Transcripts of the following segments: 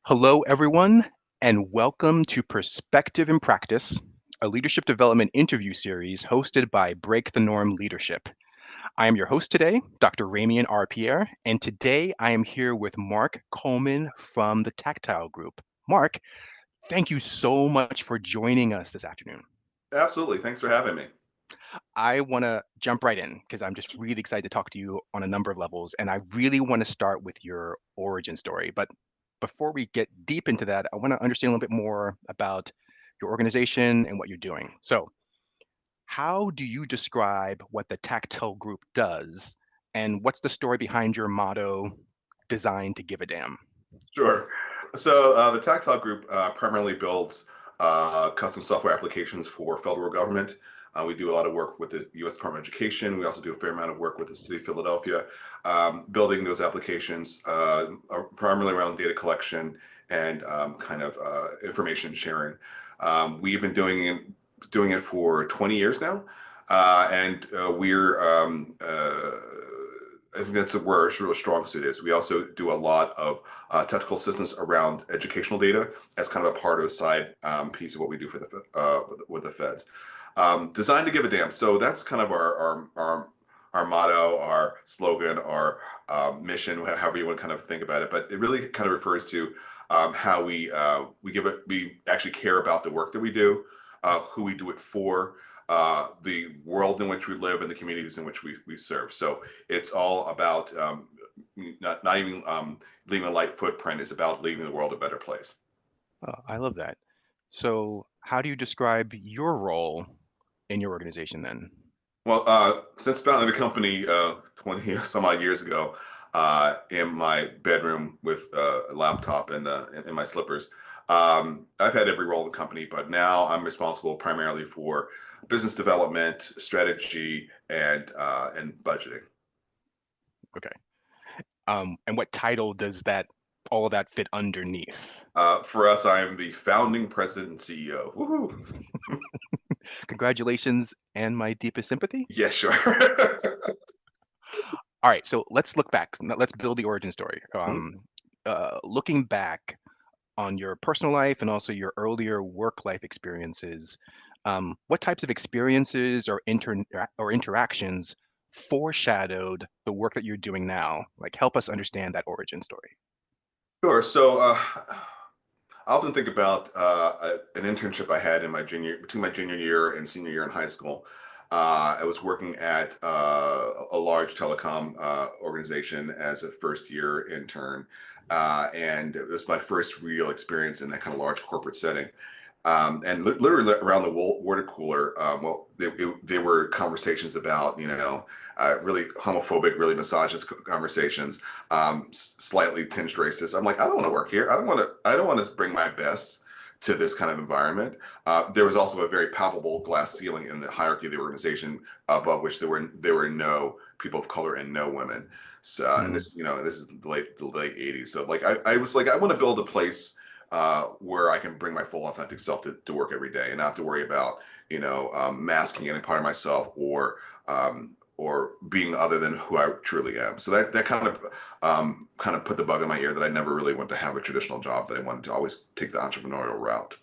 Hello, everyone, and welcome to Perspective in Practice, a leadership development interview series hosted by Break the Norm Leadership. I am your host today, Dr. Ramien R. Pierre, and today I am here with Marc Coleman from the Tactile Group. Marc, thank you so much for joining us this afternoon. Absolutely. Thanks for having me. I want to jump right in because I'm just really excited to talk to you on a number of levels, and I really want to start with your origin story. But before we get deep into that, I want to understand a little bit more about your organization and what you're doing. So, how do you describe what the Tactile Group does, and what's the story behind your motto, designed to give a damn? Sure. The Tactile Group primarily builds custom software applications for federal government. We do a lot of work with the U.S. Department of Education. We also do a fair amount of work with the city of Philadelphia, building those applications are primarily around data collection and information sharing. We've been doing it for 20 years now, and we're I think that's where our sort of strong suit is. We also do a lot of technical assistance around educational data as kind of a part of the side piece of what we do for with the feds. Designed to give a damn. So that's kind of our motto, our slogan, our mission, however you want to kind of think about it. But it really kind of refers to how we actually care about the work that we do, who we do it for, the world in which we live, and the communities in which we serve. So it's all about not even leaving a light footprint. It's about leaving the world a better place. Oh, I love that. So, how do you describe your role in your organization then? Well, since founding the company 20 some odd years ago, in my bedroom with a laptop and in my slippers, I've had every role in the company, but now I'm responsible primarily for business development, strategy, and budgeting. Okay. And what title does that all of that fit underneath? For us, I am the founding president and CEO. Woohoo! Congratulations and my deepest sympathy. Yes, sure. All right, so let's look back. Let's build the origin story. Mhm. Looking back on your personal life and also your earlier work life experiences, what types of experiences or interactions foreshadowed the work that you're doing now? Like, help us understand that origin story. Sure. I often think about an internship I had in between my junior year and senior year in high school. I was working at a large telecom organization as a first year intern. And it was my first real experience in that kind of large corporate setting. And literally around the water cooler, they were conversations about, really homophobic, really misogynist conversations, slightly tinged racist. I'm like, I don't want to work here. I don't want to bring my best to this kind of environment. There was also a very palpable glass ceiling in the hierarchy of the organization, above which there were no people of color and no women. So, and Mm, this is the late '80s. So like, I was like, I want to build a place where I can bring my full authentic self to work every day and not have to worry about, masking any part of myself or being other than who I truly am. So that kind of put the bug in my ear that I never really wanted to have a traditional job, that I wanted to always take the entrepreneurial route.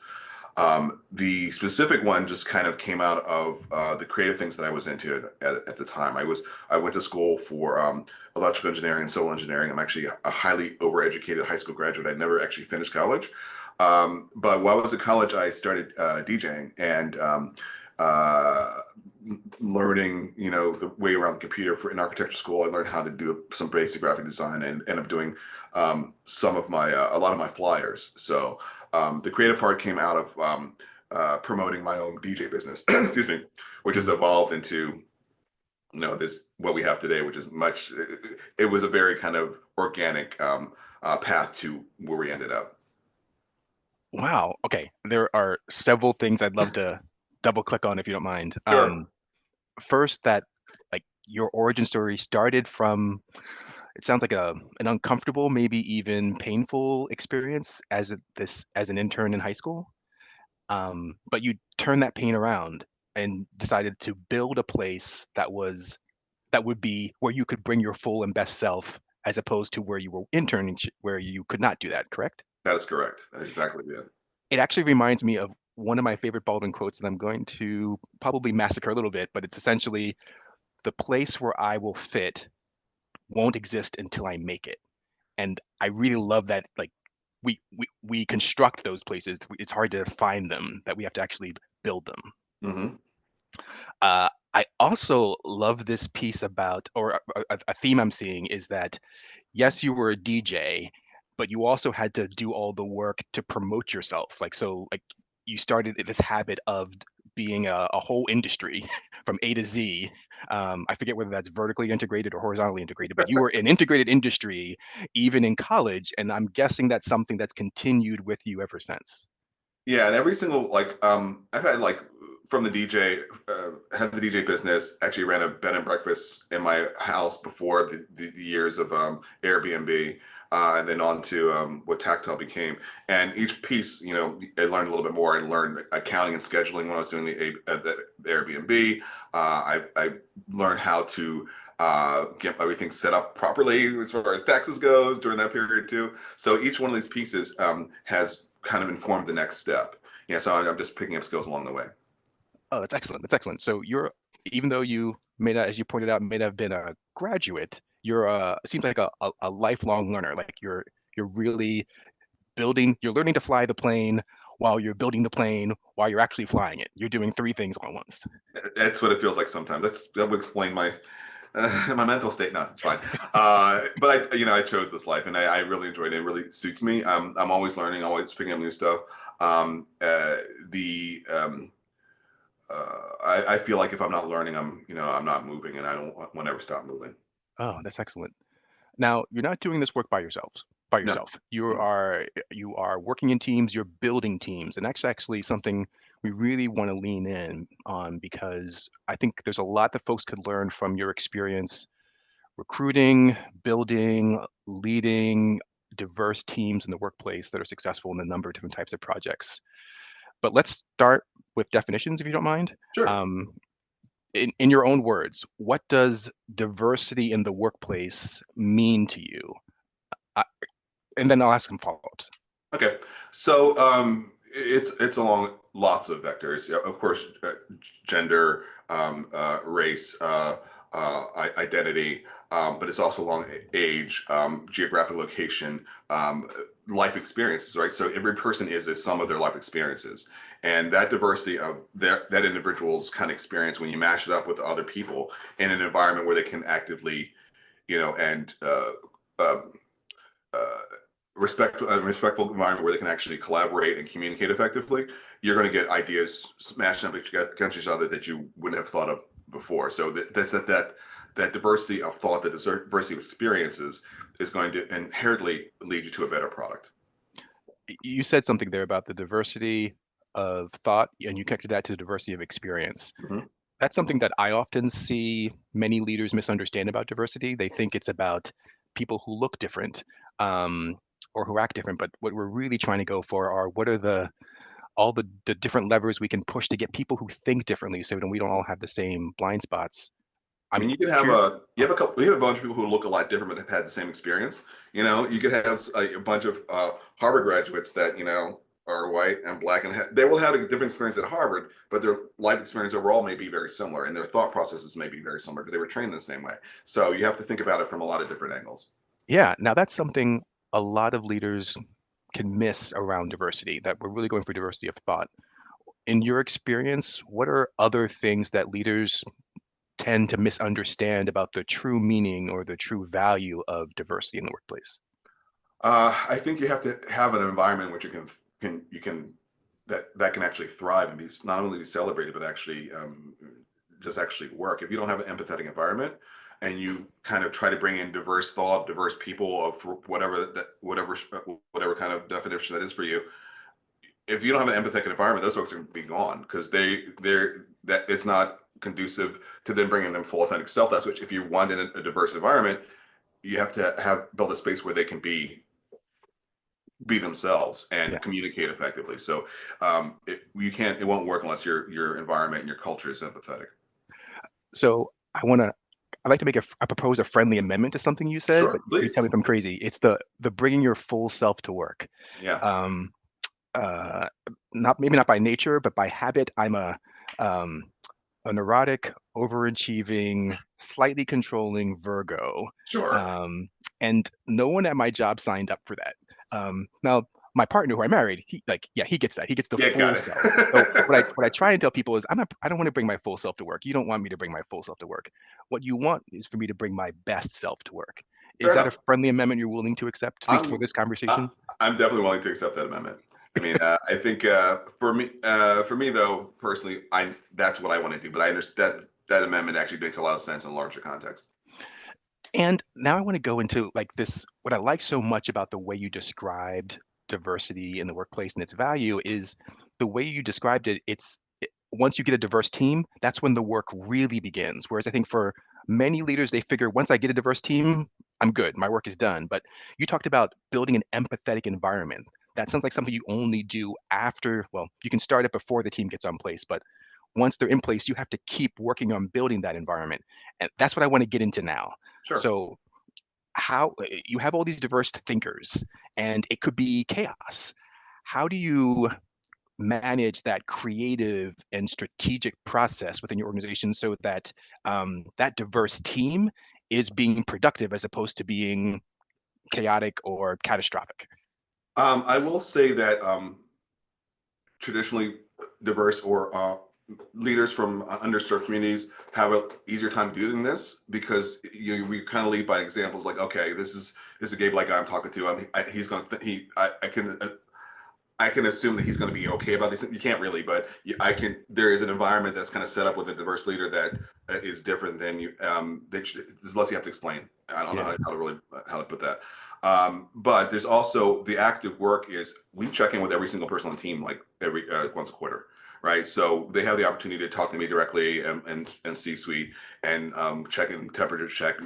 The specific one just kind of came out of the creative things that I was into at the time. I went to school for electrical engineering and civil engineering. I'm actually a highly overeducated high school graduate. I never actually finished college, but while I was at college, I started DJing and uh, learning, the way around the computer in architecture school. I learned how to do some basic graphic design and end up doing a lot of my flyers. So the creative part came out of promoting my own DJ business, excuse me, which has mm. evolved into this what we have today, which is much. It was a very kind of organic path to where we ended up. Wow. Okay. There are several things I'd love to double click on if you don't mind. Sure. First, that like your origin story started from, it sounds like an uncomfortable, maybe even painful experience as an intern in high school. But you turned that pain around and decided to build a place that would be where you could bring your full and best self as opposed to where you were interning, where you could not do that, correct? That is correct. That is exactly it. It actually reminds me of one of my favorite Baldwin quotes, and I'm going to probably massacre a little bit, but it's essentially the place where I will fit won't exist until I make it. And I really love that. Like we construct those places. It's hard to find them. That we have to actually build them. Hmm. I also love this piece about, or a theme I'm seeing is that yes, you were a DJ, but you also had to do all the work to promote yourself. Like so, like you started this habit of being a whole industry from A to Z. I forget whether that's vertically integrated or horizontally integrated, but you were an integrated industry even in college, and I'm guessing that's something that's continued with you ever since. Yeah, and every single like I've had like from the DJ had the DJ business. Actually ran a bed and breakfast in my house before the years of Airbnb, and then on to what Tactile became. And each piece, you know, I learned a little bit more. I learned accounting and scheduling when I was doing the Airbnb. I learned how to get everything set up properly as far as taxes goes during that period too. So each one of these pieces has kind of informed the next step. Yeah, so I'm just picking up skills along the way. Oh, that's excellent. That's excellent. So you're, even though you may not, as you pointed out, may not have been a graduate, you're it seems like a lifelong learner. Like you're really building, you're learning to fly the plane while you're building the plane while you're actually flying it. You're doing three things all at once. That's what it feels like sometimes. That would explain my my mental state. No, it's fine. But I, you know, I chose this life, and I really enjoyed it. It really suits me. I'm always learning, always picking up new stuff. Um, uh, the I feel like if I'm not learning, I'm not moving, and I don't want to ever stop moving. Oh, that's excellent. Now, you're not doing this work by No. yourself. You Mm. are working in teams, you're building teams. And that's actually something we really want to lean in on because I think there's a lot that folks could learn from your experience recruiting, building, leading diverse teams in the workplace that are successful in a number of different types of projects. But let's start with definitions, if you don't mind. Sure. Um, in your own words, what does diversity in the workplace mean to you? I, and then I'll ask some follow-ups. Okay, so it's along lots of vectors. Yeah, of course, gender, race, identity, but it's also along age, geographic location, life experiences. Right. So every person is a sum of their life experiences, and that diversity of that individual's kind of experience when you mash it up with other people in an environment where they can actively, you know, and uh, uh, respectful environment where they can actually collaborate and communicate effectively, you're going to get ideas smashed up against each other that you wouldn't have thought of before. So that diversity of thought, that diversity of experiences, is going to inherently lead you to a better product. You said something there about the diversity of thought, and you connected that to the diversity of experience. Mhm. That's something that I often see many leaders misunderstand about diversity. They think it's about people who look different um, or who act different. But what we're really trying to go for are what are the all the different levers we can push to get people who think differently so that we don't all have the same blind spots. I I'm mean, curious. you have a couple, you have a bunch of people who look a lot different but have had the same experience. You know, you could have a bunch of Harvard graduates that are white and black, and they will have a different experience at Harvard, but their life experience overall may be very similar, and their thought processes may be very similar because they were trained the same way. So you have to think about it from a lot of different angles. Yeah, now that's something a lot of leaders can miss around diversity, that we're really going for diversity of thought. In your experience, what are other things that leaders tend to misunderstand about the true meaning or the true value of diversity in the workplace? I think you have to have an environment which you can that can actually thrive and be not only be celebrated but actually just actually work. If you don't have an empathetic environment and you kind of try to bring in diverse thought, diverse people of whatever kind of definition that is for you, if you don't have an empathetic environment, those folks are going to be gone because they're that it's not conducive to them bringing them full authentic self. That's which if you want in a diverse environment, you have to have build a space where they can be themselves Yeah. and communicate effectively. So it won't work unless your environment and your culture is empathetic. So I want to I'd like to I propose a friendly amendment to something you said, but Sure, you please. tell me if I'm crazy. It's the bringing your full self to work. Yeah, Um, uh, not maybe not by nature, but by habit. Um, a neurotic, overachieving, slightly controlling Virgo. sure. Um, and no one at my job signed up for that. Now, my partner who I married, yeah, he gets that. He gets the Yeah, got full self. So it. what I try and tell people is I don't want to bring my full self to work. You don't want me to bring my full self to work. What you want is for me to bring my best self to work. Fair Is that a enough. friendly amendment you're willing to accept, at least for I'm this I, conversation? I'm definitely willing to accept that amendment. I mean, I think for me though, personally, I that's what I want to do. But I understand that amendment actually makes a lot of sense in a larger context. And now I want to go into like this. What I like so much about the way you described diversity in the workplace and its value is the way you described it. Once you get a diverse team, that's when the work really begins. Whereas I think for many leaders, they figure once I get a diverse team, I'm good. My work is done. But you talked about building an empathetic environment. That sounds like something you only do after, well, you can start it before the team gets on place, but once they're in place, you have to keep working on building that environment. And that's what I want to get into now. Sure. So how you have all these diverse thinkers and it could be chaos. How do you manage that creative and strategic process within your organization so that that diverse team is being productive as opposed to being chaotic or catastrophic? I will say that traditionally diverse or leaders from underserved communities have an easier time doing this because we kind of lead by examples. Like, okay, this is a gay black guy I'm talking to. He's gonna I can assume that he's going to be okay about these things. You can't really, but I can. There is an environment that's kind of set up with a diverse leader that is different than you. There's less you have to explain. I don't know Yeah. how to really how to put that. But there's also the active work is we check in with every single person on the team like every once a quarter, right? So they have the opportunity to talk to me directly and C-suite and check in temperature check.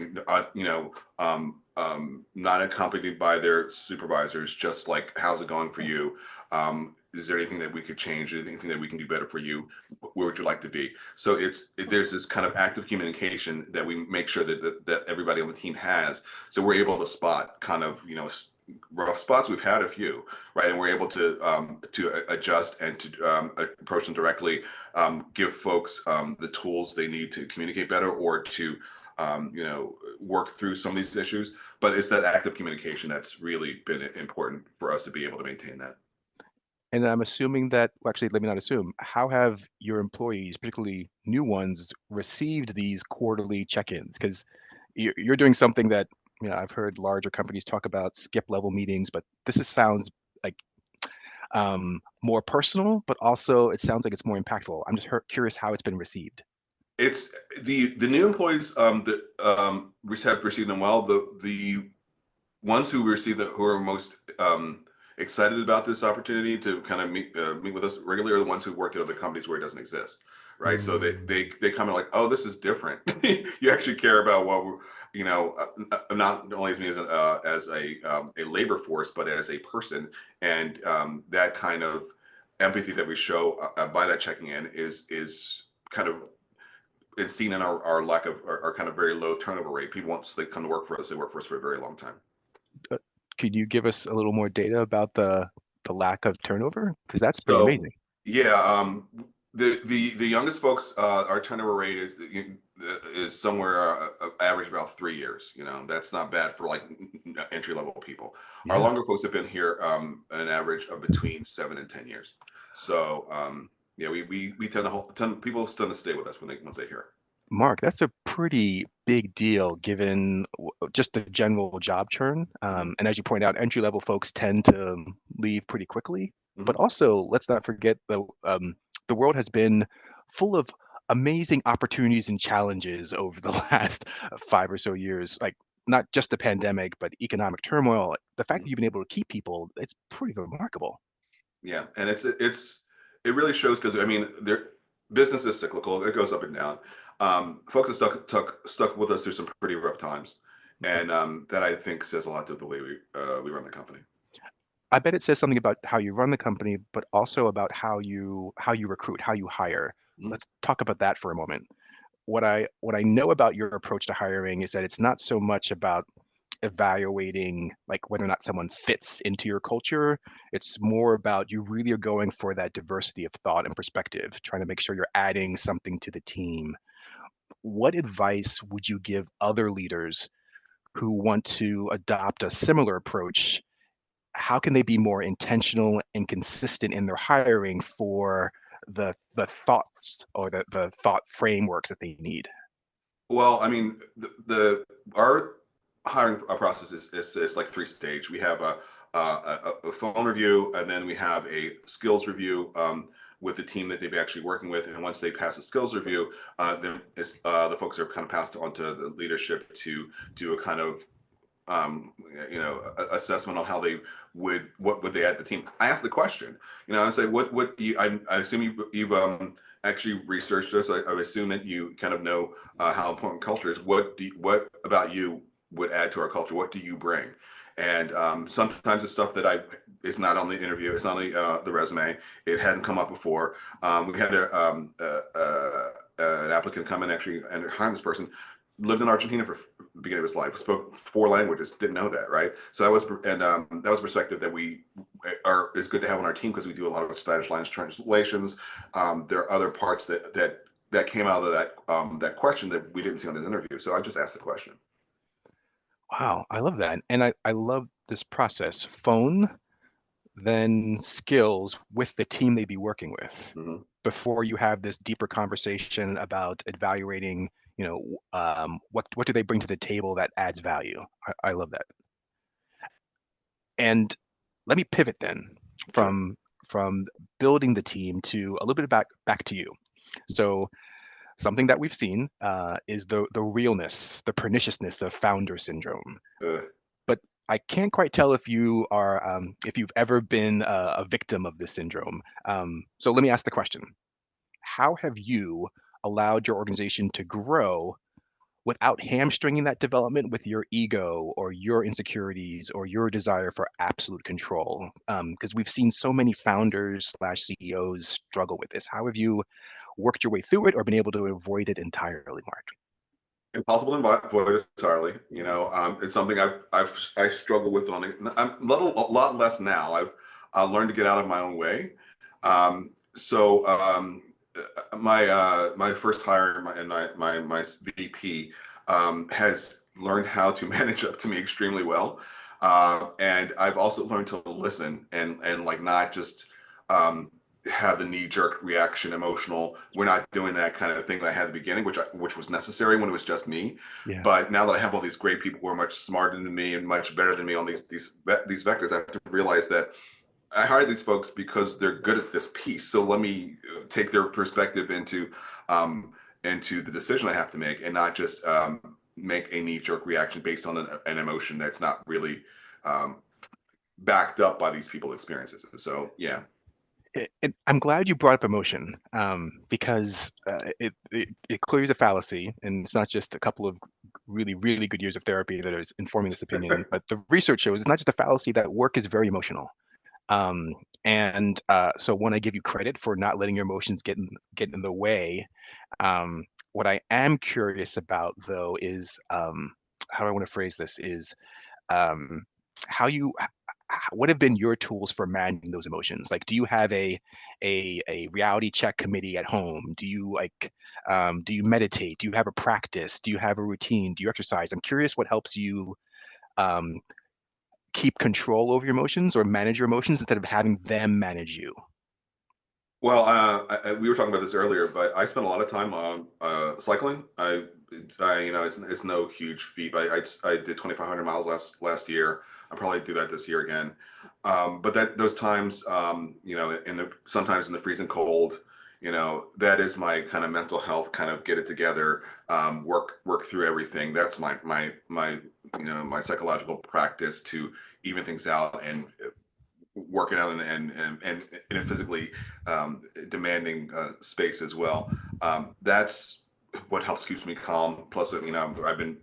Not accompanied by their supervisors, just like how's it going for you? Is there anything that we could change? Anything that we can do better for you? Where would you like to be? So there's this kind of active communication that we make sure that everybody on the team has. So we're able to spot kind of rough spots. We've had a few, right, and we're able to adjust and to approach them directly. Give folks the tools they need to communicate better or to work through some of these issues. But it's that active communication that's really been important for us to be able to maintain that. And I'm assuming that, well, actually, let me not assume, how have your employees, particularly new ones, received these quarterly check-ins? Because you're doing something that, I've heard larger companies talk about skip level meetings, but sounds like more personal, but also it sounds like it's more impactful. I'm just curious how it's been received. It's the new employees that have received them well. The ones who who are most excited about this opportunity to kind of meet with us regularly are the ones who worked at other companies where it doesn't exist, right? So Mm, they come in like, oh, this is different. You actually care about what we're, not only as me as a labor force, but as a person, and that kind of empathy that we show by that checking in is kind of it's seen in our lack of our kind of very low turnover rate. People once they come to work for us, they work for us for a very long time. uh, could you give us a little more data about the lack of turnover? Because that's pretty So amazing. yeah, the youngest folks, our turnover rate is somewhere average about 3 years. That's not bad for like entry level people. Our Yeah. longer folks have been here an average of between 7 and 10 years. So yeah, we tend people tend to stay with us once they hear. Mark, that's a pretty big deal given just the general job churn. Hmm. And as you point out, entry level folks tend to leave pretty quickly. But Hmm. also, let's not forget the world has been full of amazing opportunities and challenges over the last 5 or so years. Like not just the pandemic, but economic turmoil. The fact that Hmm. you've been able to keep people, it's pretty remarkable. Yeah, and it really shows because I mean, their business is cyclical; it goes up and down. Folks have stuck with us through some pretty rough times, and that I think says a lot to the way we run the company. I bet it says something about how you run the company, but also about how you recruit, how you hire. Mhm. Let's talk about that for a moment. what I know about your approach to hiring is that it's not so much about evaluating like whether or not someone fits into your culture. It's more about you really are going for that diversity of thought and perspective, trying to make sure you're adding something to the team. What advice would you give other leaders who want to adopt a similar approach? How can they be more intentional and consistent in their hiring for the thoughts or the thought frameworks that they need? Well, I mean, the our hiring process is like three stage. We have a phone review, and then we have a skills review with the team that they've actually working with. And once they pass the skills review, then the folks are kind of passed on to the leadership to do a kind of assessment on how they what would they add to the team. I asked the question, I say, what you, I assume you've actually researched this. I assume that you kind of know how important culture is. What about you would add to our culture? What do you bring? And sometimes it's stuff that it's not on the interview, it's not on the resume. It hadn't come up before. We had an applicant come in actually and hire this person lived in Argentina for the beginning of his life, spoke four languages, didn't know that, right? So that was a perspective that is good to have on our team because we do a lot of Spanish language translations. There are other parts that came out of that question that we didn't see on this interview. So I just asked the question. Wow, I love that. And I love this process. Phone, then skills with the team they'd be working with Mm-hmm. before you have this deeper conversation about evaluating, what do they bring to the table that adds value. I love that. And let me pivot then Sure. from building the team to a little bit back to you. So something that we've seen is the realness, the perniciousness of founder syndrome. Uh, But I can't quite tell if you've ever been a victim of this syndrome. So let me ask the question: how have you allowed your organization to grow without hamstringing that development with your ego or your insecurities or your desire for absolute control? Because we've seen so many founders slash CEOs struggle with this. How have you worked your way through it or been able to avoid it entirely, Mark? Impossible to avoid entirely. It's something I struggle with on it. I'm a lot less now. I've learned to get out of my own way. So my first hire and my VP has learned how to manage up to me extremely well, and I've also learned to listen and like not just um, have the knee jerk reaction, emotional. We're not doing that kind of thing that I had at the beginning, which was necessary when it was just me. Yeah. But now that I have all these great people who are much smarter than me and much better than me on these vectors, I have to realize that I hired these folks because they're good at this piece. So let me take their perspective into the decision I have to make, and not just make a knee jerk reaction based on an emotion that's not really um, backed up by these people experiences. So yeah. I'm glad you brought up emotion, because it clears a fallacy, and it's not just a couple of really, really good years of therapy that is informing this opinion, but the research shows it's not just a fallacy that work is very emotional. Um, and so when I give you credit for not letting your emotions get in the way, what I am curious about though is how do I want to phrase this is um, how you what have been your tools for managing those emotions? Like, do you have a reality check committee at home? Do you meditate? Do you have a practice? Do you have a routine? Do you exercise? I'm curious what helps you um, keep control over your emotions or manage your emotions instead of having them manage you. Well, we were talking about this earlier, but I spent a lot of time on cycling. It's no huge feat. I did 2,500 miles last year. I'll probably do that this year again. But those times, sometimes in the freezing cold, that is my kind of mental health, kind of get it together, work through everything. That's my psychological practice to even things out and working out and in a physically demanding space as well. That's what helps keeps me calm. Plus, I've been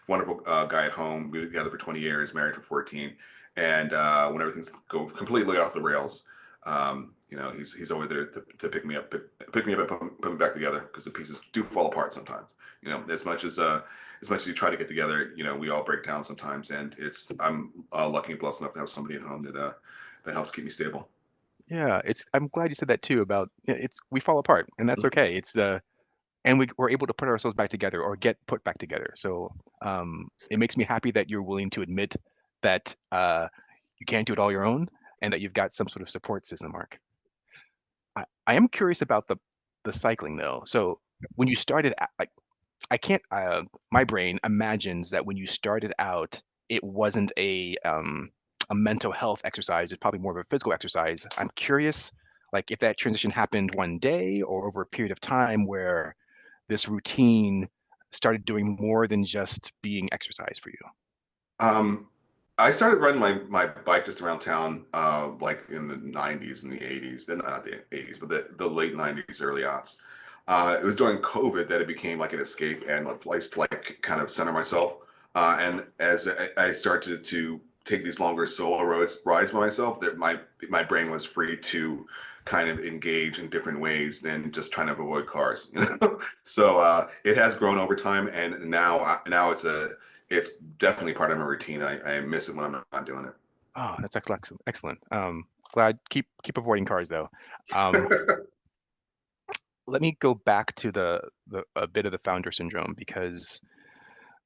wonderful guy at home. We were together for 20 years, married for 14, and when everything's go completely off the rails, He's over there to pick me up and put me back together because the pieces do fall apart sometimes. As much as you try to get together, we all break down sometimes, and I'm lucky and blessed enough to have somebody at home that helps keep me stable. Yeah, I'm glad you said that too about yeah, it's we fall apart and that's okay. It's the and we're able to put ourselves back together or get put back together. So it makes me happy that you're willing to admit that you can't do it all your own and that you've got some sort of support system, Mark. I am curious about the cycling though. So when you started, like I can't, my brain imagines that when you started out, it wasn't a mental health exercise. It's probably more of a physical exercise. I'm curious, like if that transition happened one day or over a period of time where this routine started doing more than just being exercise for you. Um, I started riding my bike just around town, like in the '90s and the '80s. Then not the '80s, but the late '90s, early aughts. It was during COVID that it became like an escape and a place to like kind of center myself. And as I started to take these longer solo rides by myself, that my brain was free to kind of engage in different ways than just trying to avoid cars. So it has grown over time, and now it's definitely part of my routine. I miss it when I'm not doing Oh, that's excellent. Excellent. Glad keep avoiding cars though. Um, it. Let me go back to the a bit of the founder syndrome because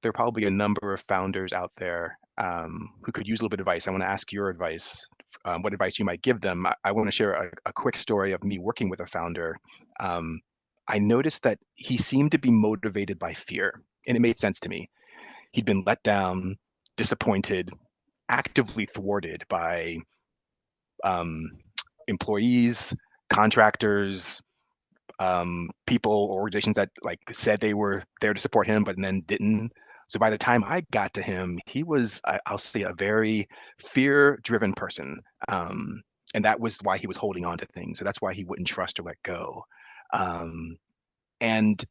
there are probably a number of founders out there who could use a little bit of advice. I want to ask your advice, what advice you might give them. I want to share a quick story of me working with a founder. Um, I noticed that he seemed to be motivated by fear, and it made sense to me. He'd been let down, disappointed, actively thwarted by um, employees, contractors, people or organizations that like said they were there to support him, but then didn't. So by the time I got to him, he was, I'll say, a very fear-driven person, and that was why he was holding on to things. So that's why he wouldn't trust or let go. Um, and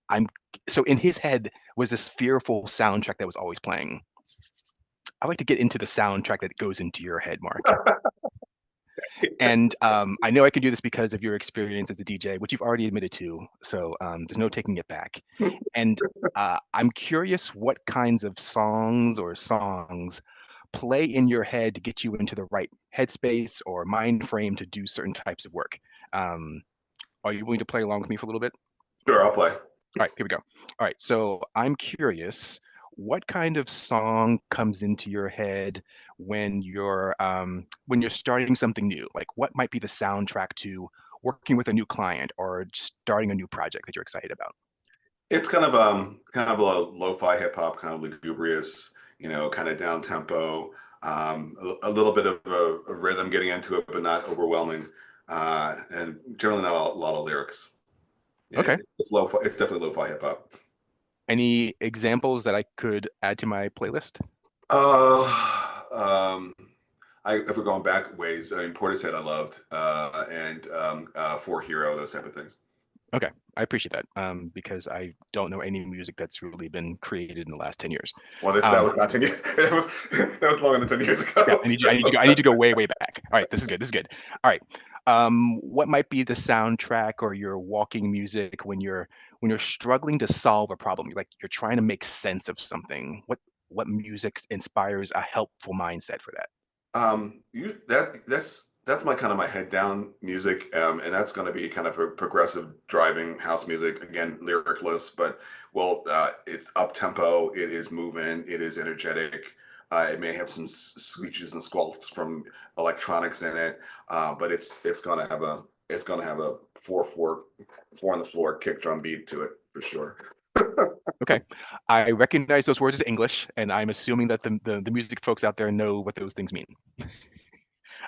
I'm so in his head was this fearful soundtrack that was always playing. I like to get into the soundtrack that goes into your head, Mark. And I know I can do this because of your experience as a DJ, which you've already admitted to. So there's no taking it back. And I'm curious what kinds of songs play in your head to get you into the right headspace or mind frame to do certain types of work. Um, are you willing to play along with me for a little bit? Sure, I'll play. All right, here we go. All right, so I'm curious, what kind of song comes into your head when you're starting something new? Like, what might be the soundtrack to working with a new client or starting a new project that you're excited about? It's kind of a lo-fi hip hop, kind of lugubrious, kind of down tempo, a little bit of a rhythm getting into it, but not overwhelming, and generally not a lot of lyrics. Yeah, Okay. it's lo-fi. It's definitely lo-fi hip hop. Any examples that I could add to my playlist? Uh, um, if we're going back ways, I mean, Portishead I loved, and For Hero, those type of things. Okay, I appreciate that because I don't know any music that's really been created in the last 10 years. Well, that Um, was not 10 years. That was longer than 10 years Yeah, ago. I need to go way, way back. All right, this is good. This is good. All right. What might be the soundtrack or your walking music when you're struggling to solve a problem? Like you're trying to make sense of something. What music inspires a helpful mindset for that? That's my kind of my head down music, and that's going to be kind of a progressive driving house music. Again, lyricless, but it's up tempo. It is moving. It is energetic. It may have some screeches and squelches from electronics in it, but it's gonna have a four on the floor kick drum beat to it for sure. Okay. I recognize those words as English, and I'm assuming that the music folks out there know what those things mean.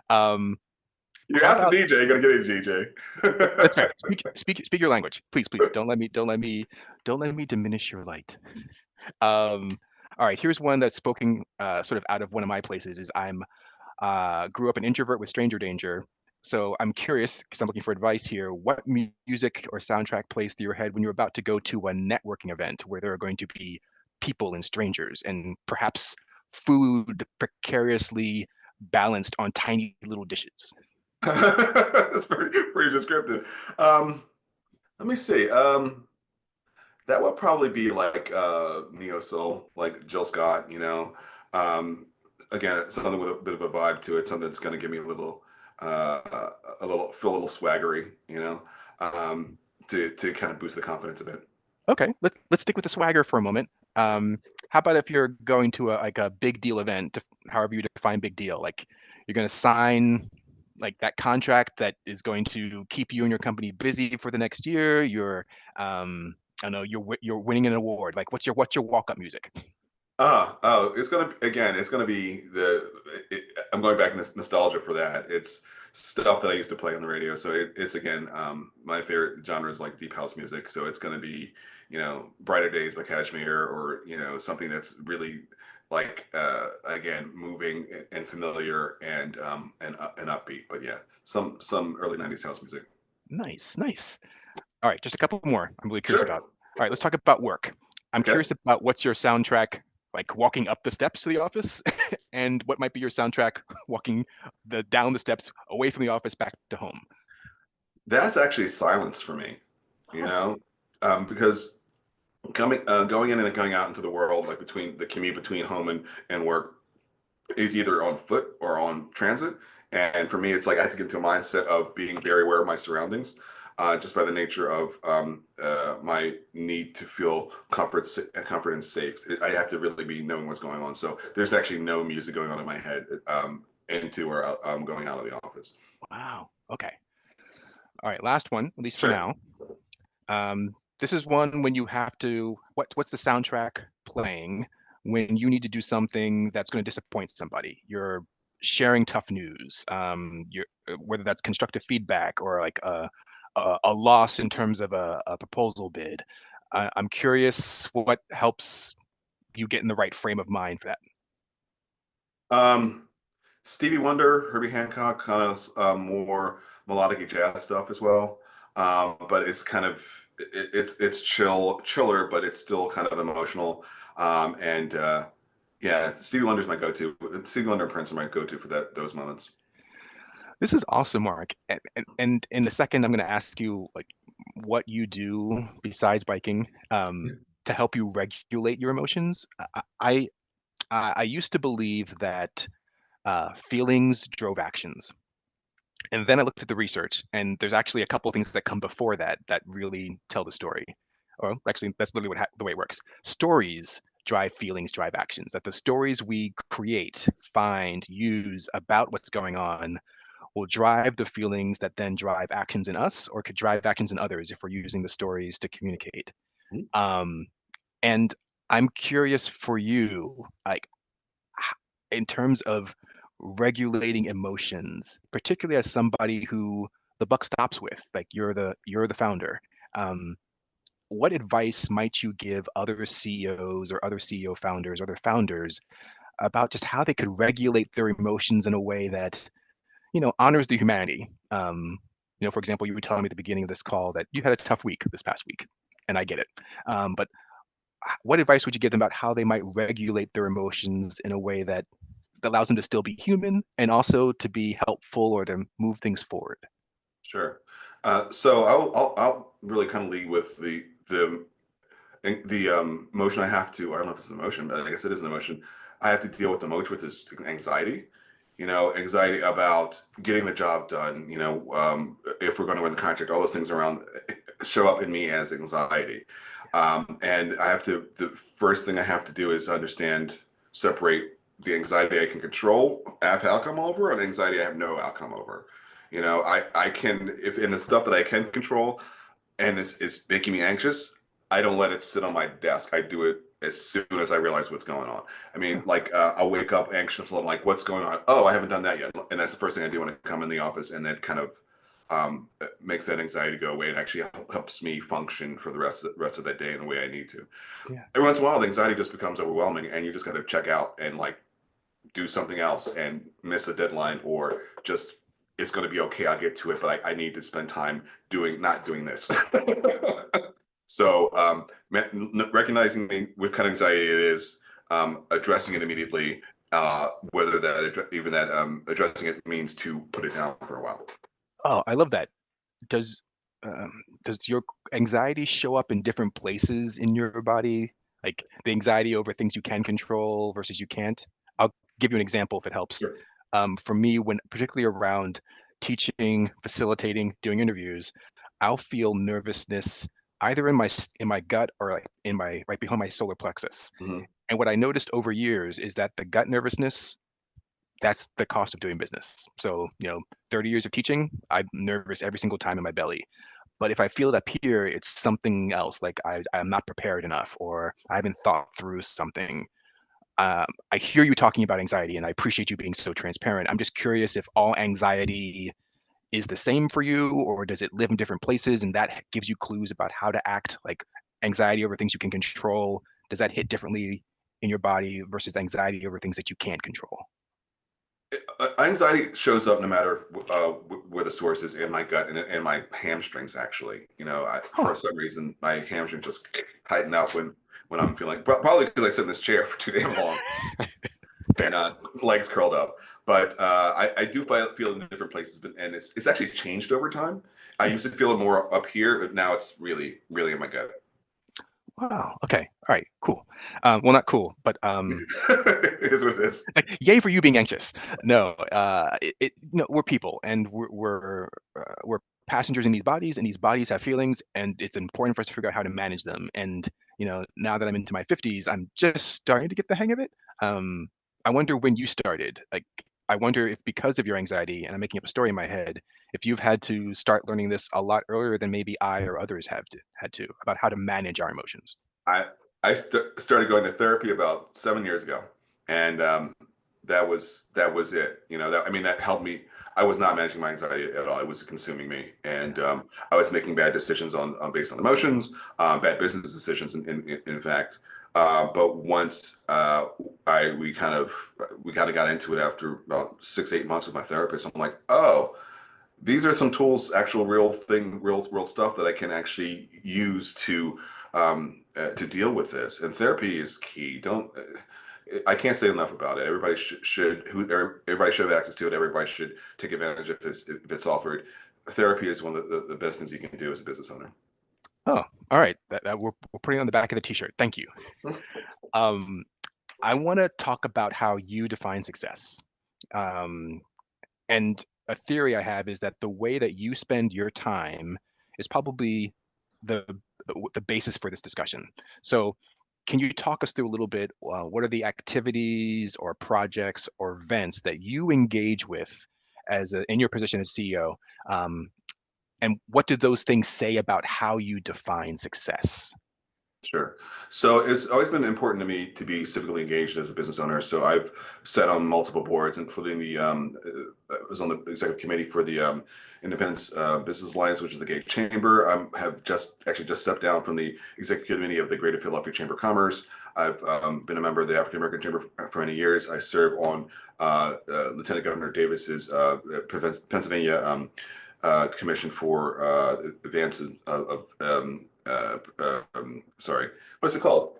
Um, You how ask the about DJ, you're gonna get a that's fair. DJ. Speak your language. Please don't let me diminish your light. Um, all right, here's one that's spoken sort of out of one of my places is I'm grew up an introvert with stranger danger. So I'm curious because I'm looking for advice here. What music or soundtrack plays through your head when you're about to go to a networking event where there are going to be people and strangers and perhaps food precariously balanced on tiny little dishes? That's pretty descriptive. Let me see. That would probably be like neo soul, like Jill Scott. Um, again, it's something with a bit of a vibe to it, something that's going to give me feel a little swaggery, to kind of boost the confidence a bit. Okay, let's stick with the swagger for a moment. Um, how about if you're going to a big deal event, however you define big deal, like you're going to sign like that contract that is going to keep you and your company busy for the next year. I don't know, you're winning an award. Like, what's your walk-up music? It's gonna be I'm going back in this nostalgia for that. It's stuff that I used to play on the radio. So it's again, my favorite genre is like deep house music. So it's gonna be, Brighter Days by Kashmir, or, something that's really like, again, moving and familiar and upbeat. But yeah, some early 90s house music. Nice, nice. All right, just a couple more I'm really curious about. Sure. All right, let's talk about work. I'm Okay. curious about what's your soundtrack like walking up the steps to the office, and what might be your soundtrack walking down the steps away from the office back to home. That's actually silence for me, Oh, because going in and going out into the world, like between the commute between home and work, is either on foot or on transit. And for me, it's like I have to get into a mindset of being very aware of my surroundings, just by the nature of my need to feel comfort and safe. I have to really be knowing what's going on. So there's actually no music going on in my head, into or out, going out of the office. wow. Okay. All right, last one, at least for Sure. now. This is one when you have to, what's the soundtrack playing when you need to do something that's going to disappoint somebody? You're sharing tough news, whether that's constructive feedback or like a loss in terms of a proposal bid. I'm curious what helps you get in the right frame of mind for that. Um, Stevie Wonder, Herbie Hancock, kind of more melodic jazz stuff as well. But it's kind of it's chiller, but it's still kind of emotional. And Yeah, Stevie Wonder's my go-to. Stevie Wonder and Prince are my go-to for those moments. This is awesome, Mark. And in a second, I'm going to ask you like what you do besides biking to help you regulate your emotions. I used to believe that feelings drove actions, and then I looked at the research, and there's actually a couple of things that come before that that really tell the story. Or actually, that's literally the way it works. Stories drive feelings, drive actions. That the stories we create, find, use about what's going on will drive the feelings that then drive actions in us, or could drive actions in others if we're using the stories to communicate. Um, and I'm curious for you, like in terms of regulating emotions, particularly as somebody who the buck stops with, like you're the founder. Um, what advice might you give other CEOs or other CEO founders, other founders about just how they could regulate their emotions in a way that honors the humanity? For example, you were telling me at the beginning of this call that you had a tough week this past week, and I get it. But what advice would you give them about how they might regulate their emotions in a way that allows them to still be human and also to be helpful or to move things forward? Sure. So I'll really kind of lead with the emotion I have to. I don't know if it's an emotion, but I guess it is an emotion. I have to deal with the most with is anxiety. Anxiety about getting the job done. If we're going to win the contract, all those things around show up in me as anxiety. And I have to. The first thing I have to do is understand, separate the anxiety I can control, have outcome over, and anxiety I have no outcome over. I can, if in the stuff that I can control and it's making me anxious, I don't let it sit on my desk. I do it as soon as I realize what's going on. I mean, like, I'll wake up anxious, I'm like, what's going on? Oh, I haven't done that yet. And that's the first thing I do when I come in the office. And that kind of makes that anxiety go away and actually helps me function for the rest of that day in the way I need to. Yeah. Every once in a while, the anxiety just becomes overwhelming and you just got to check out and like do something else and miss a deadline, or just it's going to be okay, I'll get to it, but I need to spend time not doing this. So recognizing what kind of anxiety it is, addressing it immediately, whether that even that addressing it means to put it down for a while. Oh, I love that. Does does your anxiety show up in different places in your body? Like the anxiety over things you can control versus you can't? I'll give you an example if it helps. Sure. For me, when particularly around teaching, facilitating, doing interviews, I'll feel nervousness either in in my gut or like in my right behind my solar plexus. Mhm. And what I noticed over years is that the gut nervousness, that's the cost of doing business. So, 30 years of teaching, I'm nervous every single time in my belly. But if I feel it up here, it's something else. Like I'm not prepared enough, or I haven't thought through something. I hear you talking about anxiety, and I appreciate you being so transparent. I'm just curious if all anxiety is the same for you, or does it live in different places, and that gives you clues about how to act. Like anxiety over things you can control, does that hit differently in your body versus anxiety over things that you can't control? Anxiety shows up no matter where the source is in my gut and my hamstrings. Actually, Huh. for some reason my hamstrings just tighten up when I'm feeling probably because I sit in this chair for too damn long and legs curled up. But I do feel it in different places, and it's actually changed over time. I Hmm. used to feel it more up here, but now it's really in my gut. Wow. Okay. All right. Cool. Well, not cool, but It is what it is. like, yay for you being anxious. No, no, we're people, and we're passengers in these bodies, and these bodies have feelings, and it's important for us to figure out how to manage them. And now that I'm into my 50s, I'm just starting to get the hang of it. Um, I wonder when you started. Like, I wonder if because of your anxiety, and I'm making up a story in my head, if you've had to start learning this a lot earlier than maybe I or others have had to about how to manage our emotions. I started going to therapy about 7 years ago, and that was it. I mean, that helped me. I was not managing my anxiety at all. It was consuming me, and I was making bad decisions on based on emotions, bad business decisions, in fact. But once we kind of got into it after about 6 8 months with my therapist, I'm like, oh, these are some tools, actual real thing, real world stuff that I can actually use to deal with this. And therapy is key. Don't I can't say enough about it. Everybody everybody should have access to it. Everybody should take advantage if it's offered. Therapy is one of the best things you can do as a business owner. Oh, all right. That we're putting on the back of the t-shirt. Thank you. Um, I want to talk about how you define success. Um, and a theory I have is that the way that you spend your time is probably the the basis for this discussion. So, can you talk us through a little bit? What are the activities or projects or events that you engage with in your position as CEO? Um, and what do those things say about how you define success? Sure. So it's always been important to me to be civically engaged as a business owner. So I've sat on multiple boards, including I was on the executive committee for the Independence Business Alliance, which is the gay chamber. I have just stepped down from the executive committee of the Greater Philadelphia Chamber of Commerce. I've been a member of the African American Chamber for many years. I serve on Lieutenant Governor Davis's Pennsylvania Commission for Advances sorry, what's it called?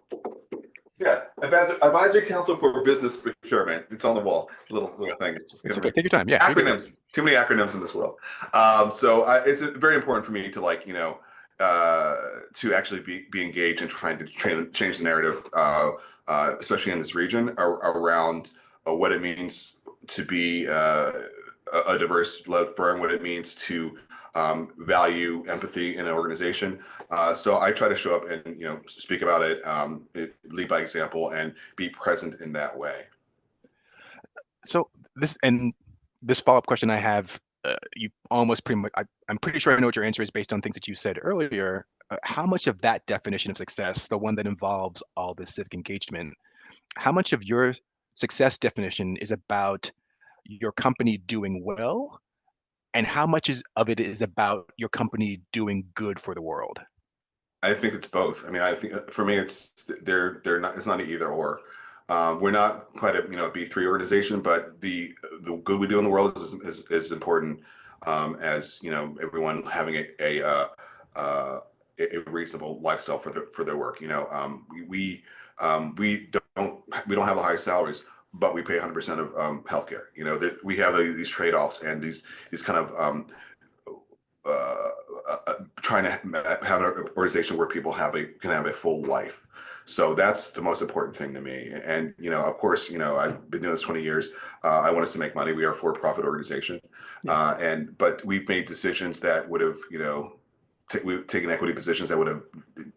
Yeah, Advisory Council for Business Procurement. It's on the wall. It's a little thing. It's just It's gonna okay. be Take your time. Yeah, you're good. acronyms. Too many acronyms in this world. So it's very important for me to to actually be engaged in trying to change the narrative, especially in this region, around what it means to be a diverse-led firm, what it means to value empathy in an organization. So I try to show up and speak about lead by example, and be present in that way. So this follow-up question I have, you almost pretty much, I'm pretty sure I know what your answer is based on things that you said earlier. How much of that definition of success, the one that involves all this civic engagement, how much of your success definition is about your company doing well, and how much of it is about your company doing good for the world? I think it's both. I mean, I think for me, they're not. It's not an either or. We're not quite a B3 organization, but the good we do in the world is important, as everyone having uh, a reasonable lifestyle for their work. We don't have the highest salaries, but we pay 100% of healthcare. You know, we have these trade-offs and these kind of uh, trying to have an organization where people can have a full life. So that's the most important thing to me. And, you know, of course, you know, I've been doing this 20 years. I want us to make money. We are a for-profit organization. Yeah. But we've made decisions that would have, you know, we've taken equity positions that would have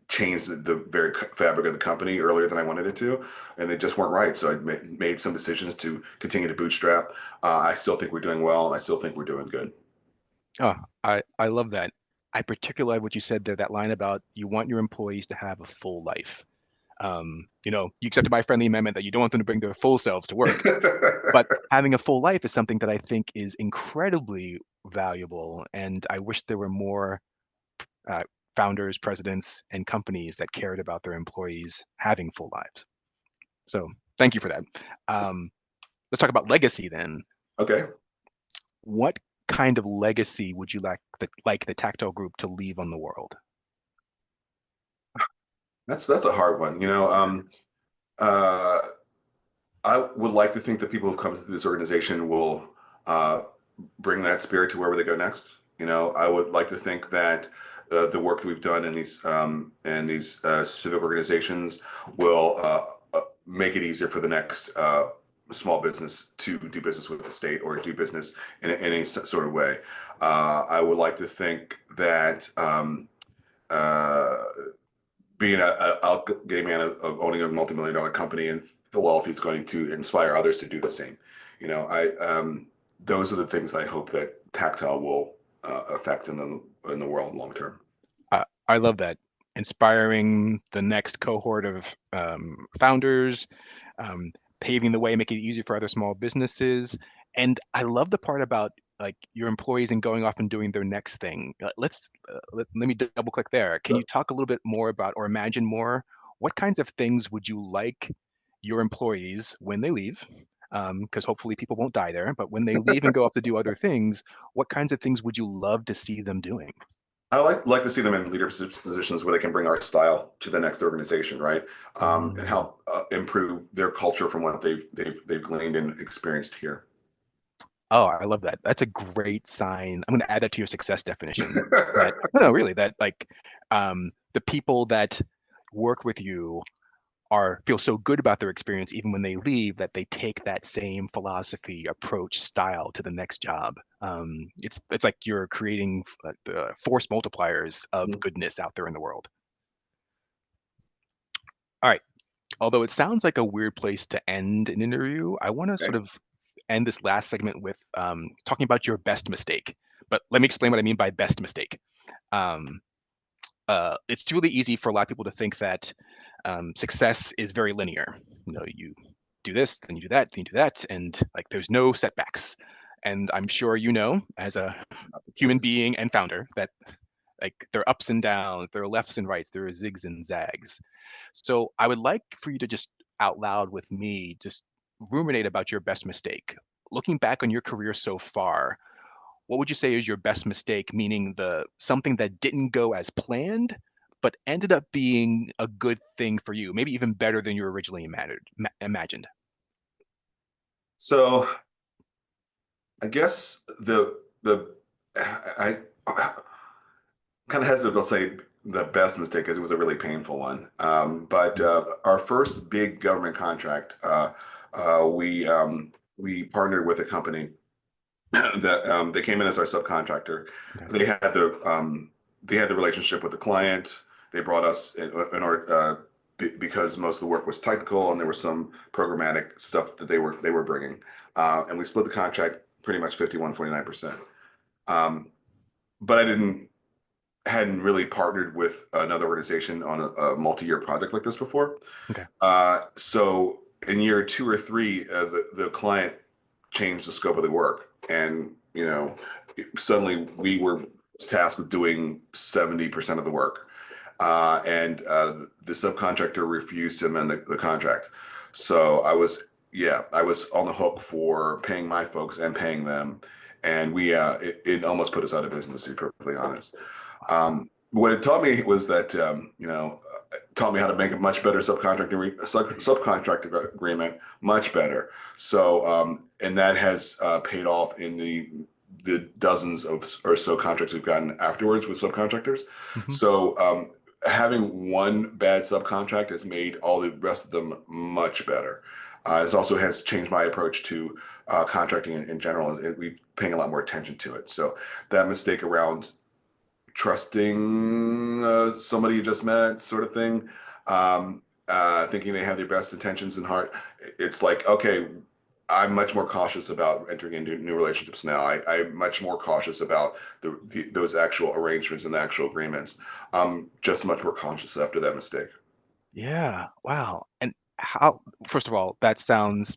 changed the very fabric of the company earlier than I wanted it to, and they just weren't right. So I made some decisions to continue to bootstrap. I still think we're doing well, and I still think we're doing good. Oh, I love that. I particularly like what you said there, that line about you want your employees to have a full life. You accepted my friendly amendment that you don't want them to bring their full selves to work. But having a full life is something that I think is incredibly valuable, and I wish there were more uh, founders, presidents, and companies that cared about their employees having full lives. So thank you for that. Um, let's talk about legacy then. Okay, What kind of legacy would you like the Tactile Group to leave on the world? that's a hard one. You know, uh, I would like to think that people who've come to this organization will uh, bring that spirit to wherever they go next. You know, I would like to think that the work that we've done in these civic organizations will make it easier for the next small business to do business with the state or do business in any sort of way. I would like to think that uh, being a gay man of owning a multi-million-dollar company in Philadelphia is going to inspire others to do the same. You know, those are the things I hope that Tactile will affect in the world long term. I love that. Inspiring the next cohort of founders, um, paving the way, making it easier for other small businesses. And I love the part about like your employees and going off and doing their next thing. Let me double click there. Can you talk a little bit more about or imagine more? What kinds of things would you like your employees when they leave? Because hopefully people won't die there, but when they leave and go off to do other things, what kinds of things would you love to see them doing? I like to see them in leadership positions where they can bring our style to the next organization, right? And Mm. help improve their culture from what they've gleaned and experienced here. Oh, I love that. That's a great sign. I'm going to add that to your success definition. That no, really, that like the people that work with you are feel so good about their experience even when they leave that they take that same philosophy, approach, style to the next job. It's like you're creating the force multipliers of goodness out there in the world. All right. Although it sounds like a weird place to end an interview, I want to sort Okay. of end this last segment with talking about your best mistake. But let me explain what I mean by best mistake. Um, it's really easy for a lot of people to think that success is very linear. You do this, then you do that, then you do that, and like there's no setbacks. And I'm sure you know, as a Not the human case. being and founder, that like there are ups and downs, there are lefts and rights, there are zigs and zags. So I would like for you to just out loud with me, just ruminate about your best mistake. Looking back on your career so far, what would you say is your best mistake? Meaning the something that didn't go as planned, but ended up being a good thing for you, maybe even better than you originally imagined. So I guess the I kind of hesitant to say the best mistake because it was a really painful one. But our first big government contract, we partnered with a company that they came in as our subcontractor. Okay. They had the relationship with the client. They brought us in order because most of the work was technical and there was some programmatic stuff that they were bringing, and we split the contract pretty much 51-49%. But I hadn't really partnered with another organization on a multi-year project like this before. Okay. So in year 2 or 3, the client changed the scope of the work, and suddenly we were tasked with doing 70% of the work, and the subcontractor refused to amend the contract. So I was on the hook for paying my folks and paying them, and it almost put us out of business, to be perfectly honest. Wow. what it taught me was that taught me how to make a much better subcontractor agreement, much better. So and that has paid off in the dozens of or so contracts we've gotten afterwards with subcontractors. Hmm. So having one bad subcontract has made all the rest of them much better. It also has changed my approach to contracting in general. We're paying a lot more attention to it. So that mistake around trusting somebody you just met, sort of thing, thinking they have their best intentions in heart. It's like, okay, I'm much more cautious about entering into new relationships now. I'm much more cautious about those actual arrangements and the actual agreements. I'm just much more conscious after that mistake. Yeah. Wow. And how, first of all, that sounds,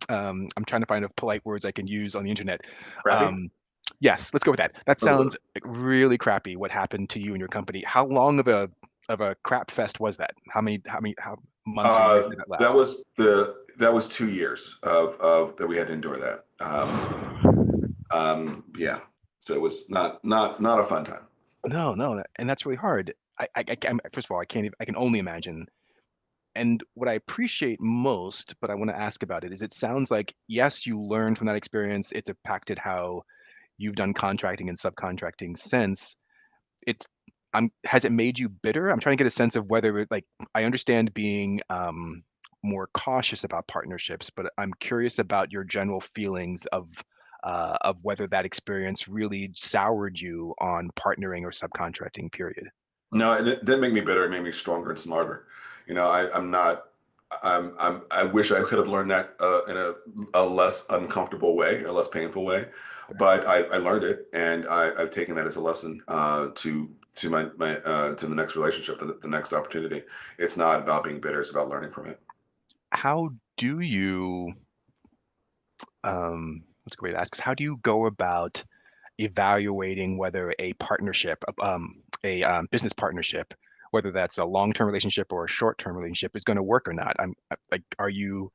I'm trying to find of polite words I can use on the internet. Crappy? Um, yes, let's go with that. That sounds like really crappy what happened to you and your company. How long of a crap fest was that? How months or years did that last? That was 2 years of that we had to endure that. Yeah, so it was not a fun time. No, no, and that's really hard. First of all, I can only imagine. And what I appreciate most, but I want to ask about it, is it sounds like, yes, you learned from that experience. It's impacted how you've done contracting and subcontracting since. It's, has it made you bitter? I'm trying to get a sense of whether like, I understand being more cautious about partnerships, but I'm curious about your general feelings of whether that experience really soured you on partnering or subcontracting, period. No, it didn't make me better. It made me stronger and smarter. I'm not. I wish I could have learned that in a less uncomfortable way, a less painful way. But I learned it, and I've taken that as a lesson to to the next relationship, the next opportunity. It's not about being bitter; it's about learning from it. How do you, what's a good way to ask? How do you go about evaluating whether a partnership, a business partnership, whether that's a long-term relationship or a short-term relationship, is going to work or not? Like, are you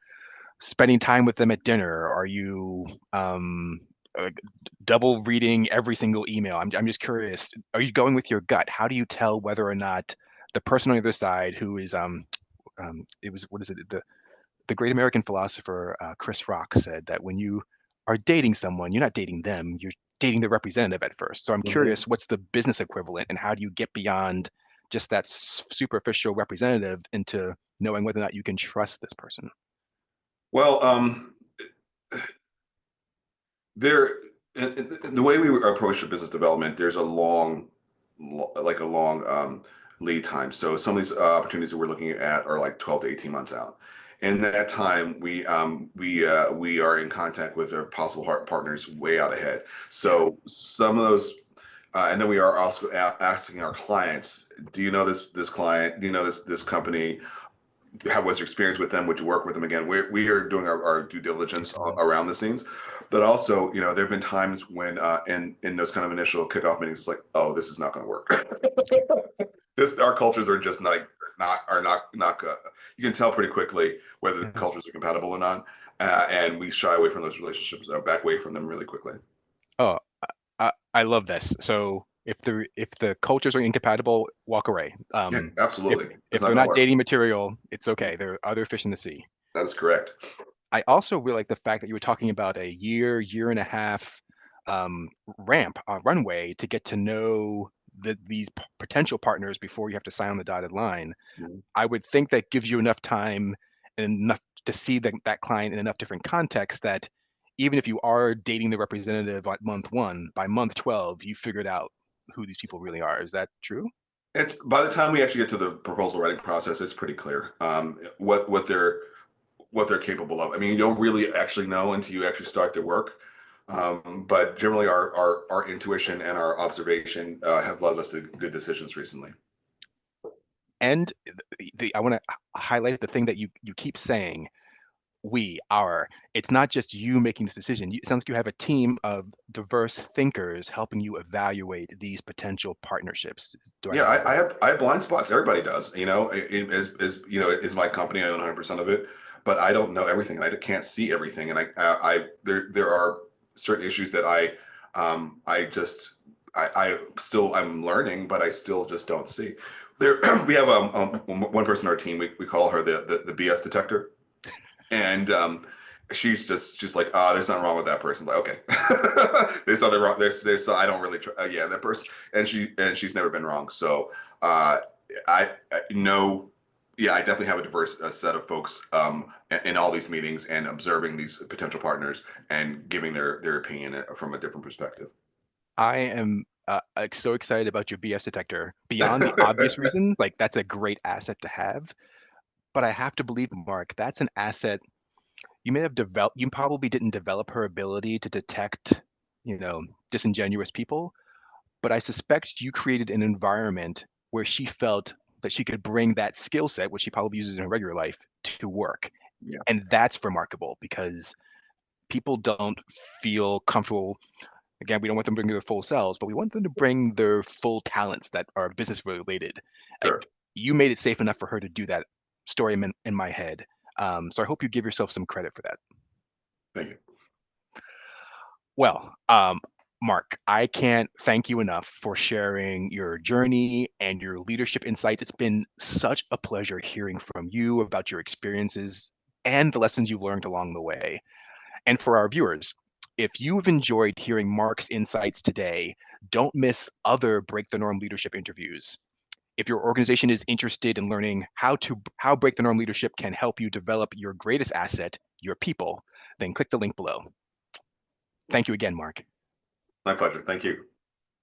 spending time with them at dinner? Are you like, double reading every single email? I'm just curious. Are you going with your gut? How do you tell whether or not the person on the other side who is it was what is it the great American philosopher Chris Rock said that when you are dating someone, you're not dating them, you're dating the representative at first. So I'm Mhm. curious, what's the business equivalent, and how do you get beyond just that superficial representative into knowing whether or not you can trust this person? Well, there the way we approach the business development, there's a like a long lead time. So some of these opportunities that we're looking at are like 12 to 18 months out. In that time, we are in contact with our possible partners way out ahead. Yeah. So some of those, and then we are also asking our clients, do you know this client? Do you know this company? How was your experience with them? Would you work with them again? We are doing our due diligence Mhm. around the scenes, but also, there have been times when in those kind of initial kickoff meetings, it's like, oh, this is not going to work. This our cultures are just not good. You can tell pretty quickly whether the Yeah. cultures are compatible or not, and we shy away from those relationships, back away from them really quickly. Oh, I love this. So if the cultures are incompatible, walk away. Yeah, If absolutely. It's if not they're going to not work. dating material, it's okay. There are other fish in the sea. That is correct. I also really like the fact that you were talking about a year and a half ramp, runway to get to know these potential partners before you have to sign on the dotted line. Mhm. I would think that gives you enough time and enough to see that client in enough different contexts that even if you are dating the representative at month one, by month 12, you figured out who these people really are. Is that true? It's by the time we actually get to the proposal writing process, it's pretty clear what they're capable of. I mean, you don't really actually know until you actually start the work. But generally, our intuition and our observation have led us to good decisions recently. And I want to highlight the thing that you keep saying. It's not just you making this decision. It sounds like you have a team of diverse thinkers helping you evaluate these potential partnerships. Do I Yeah, have that right? I have blind spots. Everybody does. Is my company. I own 100% of it, but I don't know everything, and I can't see everything. And there are certain issues that I just I'm learning, but I still just don't see. There, we have one person on our team. We call her the BS detector, and she's like, there's nothing wrong with that person. Like, okay, there's nothing wrong. There's I don't really yeah, that person, and she's never been wrong. So I know. Yeah, I definitely have a diverse set of folks in all these meetings and observing these potential partners and giving their opinion from a different perspective. I am like so excited about your BS detector. Beyond the obvious reasons, like that's a great asset to have. But I have to believe, Mark, that's an asset you may have developed. You probably didn't develop her ability to detect, you know, disingenuous people. But I suspect you created an environment where she felt that she could bring that skill set, which she probably uses in her regular life, to work. Yeah, And that's remarkable because people don't feel comfortable. Again, we don't want them to bring their full selves, but we want them to bring their full talents that are business related. Like sure. you made it safe enough for her to do that story in my head. So I hope you give yourself some credit for that. Thank you. Well, Mark, I can't thank you enough for sharing your journey and your leadership insights. It's been such a pleasure hearing from you about your experiences and the lessons you've learned along the way. And for our viewers, if you've enjoyed hearing Mark's insights today, don't miss other Break the Norm leadership interviews. If your organization is interested in learning how Break the Norm leadership can help you develop your greatest asset, your people, then click the link below. Thank you again, Mark. My pleasure. Thank you.